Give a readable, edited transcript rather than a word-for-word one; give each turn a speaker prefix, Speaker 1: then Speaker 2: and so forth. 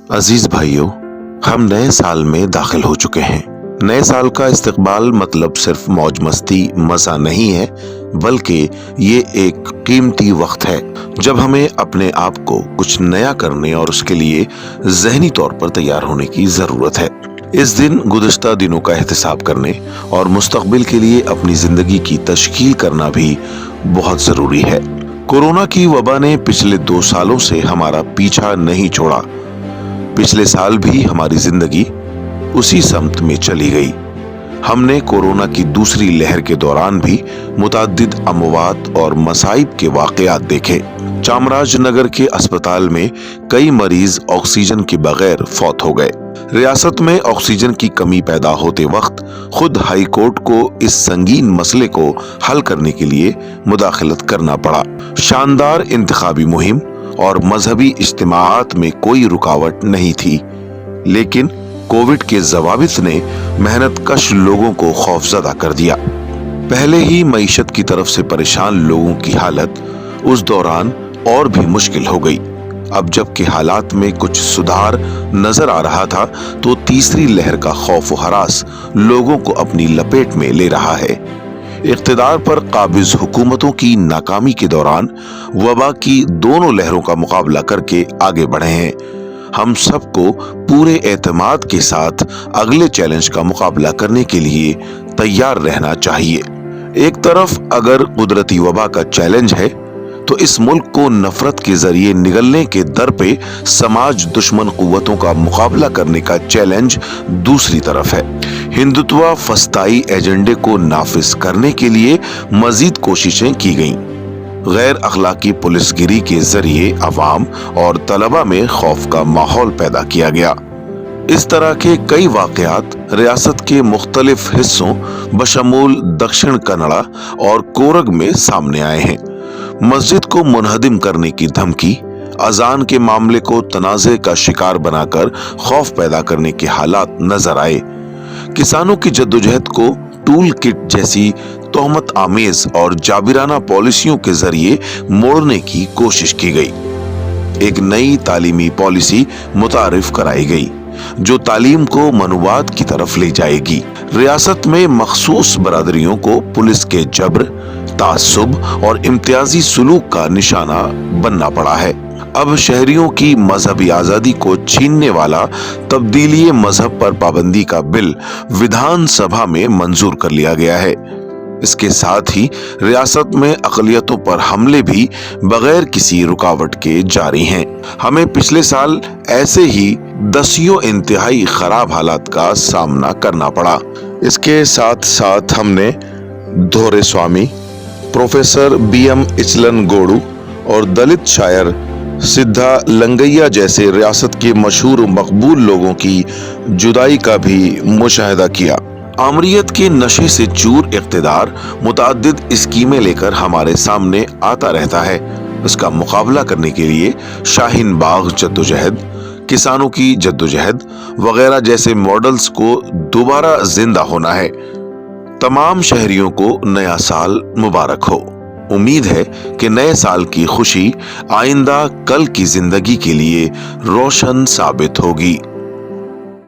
Speaker 1: अजीज भाइयों, हम नए साल में दाखिल हो चुके हैं। नए साल का इस्तकबाल मतलब सिर्फ मौज मस्ती मजा नहीं है, बल्कि ये एक कीमती वक्त है जब हमें अपने आप को कुछ नया करने और उसके लिए ज़हनी तौर पर तैयार होने की ज़रूरत है। इस दिन गुज़श्ता दिनों का एहतिसाब करने और मुस्तकबिल के लिए अपनी ज़िंदगी की तश्कील करना भी बहुत ज़रूरी है। कोरोना की वबा ने पिछले 2 सालों से हमारा पीछा नहीं छोड़ा। पिछले साल भी हमारी जिंदगी उसी समत में चली गई। हमने कोरोना की दूसरी लहर के दौरान भी मुतअद्दिद अमवात और मसाइब के वाक़यात देखे। चामराजनगर के अस्पताल में कई मरीज ऑक्सीजन के बगैर फौत हो गए। रियासत में ऑक्सीजन की कमी पैदा होते वक्त खुद हाई कोर्ट को इस संगीन मसले को हल करने के लिए मुदाखलत करना पड़ा। शानदार इंतखाबी मुहिम और मजहबी इज्तिमाआत में कोई रुकावट नहीं थी, लेकिन कोविड के ज़वाबित ने मेहनतकश लोगों को खौफजदा कर दिया। पहले ही मईशत की तरफ से परेशान लोगों की हालत उस दौरान और भी मुश्किल हो गई। अब जबकि हालात में कुछ सुधार नजर आ रहा था, तो तीसरी लहर का खौफ व हरास लोगों को अपनी लपेट में ले रहा है। इक़्तिदार पर काबिज हुकूमतों की नाकामी के दौरान वबा की दोनों लहरों का मुकाबला करके आगे बढ़े हैं। हम सबको पूरे एतमाद के साथ अगले चैलेंज का मुकाबला करने के लिए तैयार रहना चाहिए। एक तरफ अगर कुदरती वबा का चैलेंज है, तो इस मुल्क को नफरत के जरिए निगलने के दर पे समाज दुश्मन कुव्वतों का मुकाबला करने का चैलेंज दूसरी तरफ है। हिंदुत्व फस्ताई एजेंडे को नाफिज करने के लिए मजीद कोशिशें की गईं। गैर अखलाकी पुलिसगिरी के जरिए अवाम और तलबा में खौफ का माहौल पैदा किया गया। इस तरह के कई वाकयात रियासत के मुख्तलिफ हिस्सों बशमूल दक्षिण कन्नड़ा और कोरग में सामने आए हैं। मस्जिद को मुनहदिम करने की धमकी, अजान के मामले को तनाज़े का शिकार बनाकर खौफ पैदा करने के हालात नजर आए। किसानों की जद्दोजहद को टूल किट जैसी तोहमत आमेज और जाबिराना पॉलिसियों के जरिए मोड़ने की कोशिश की गई। एक नई तालीमी पॉलिसी मुतारिफ कराई गई जो तालीम को मनुवाद की तरफ ले जाएगी। रियासत में मखसूस बरादरियों को पुलिस के जबर, तासुब और इम्तियाजी सुलूक का निशाना बनना पड़ा है। अब शहरियों की मजहबी आजादी को छीनने वाला तब्दीली मजहब पर पाबंदी का बिल विधान सभा में मंजूर कर लिया गया है। इसके साथ ही रियासत में अक़लियतों पर हमले भी बगैर किसी रुकावट के जारी हैं। हमें पिछले साल ऐसे ही दसियों इंतहाई खराब हालात का सामना करना पड़ा। इसके साथ साथ हमने धोरे स्वामी, प्रोफेसर BM इचलनगोडू और दलित शायर सिद्धा लंगैया जैसे रियासत के मशहूर मकबूल लोगों की जुदाई का भी मुशाहिदा किया। आमरीत के नशे से चूर इक़्तिदार मुतअद्दिद स्कीमें लेकर हमारे सामने आता रहता है। इसका मुकाबला करने के लिए शाहीन बाग जद्दोजहद, किसानों की जद्दोजहद वगैरह जैसे मॉडल्स को दोबारा जिंदा होना है। तमाम शहरियों को नया साल मुबारक हो। उम्मीद है कि नए साल की खुशी आइंदा कल की जिंदगी के लिए रोशन साबित होगी।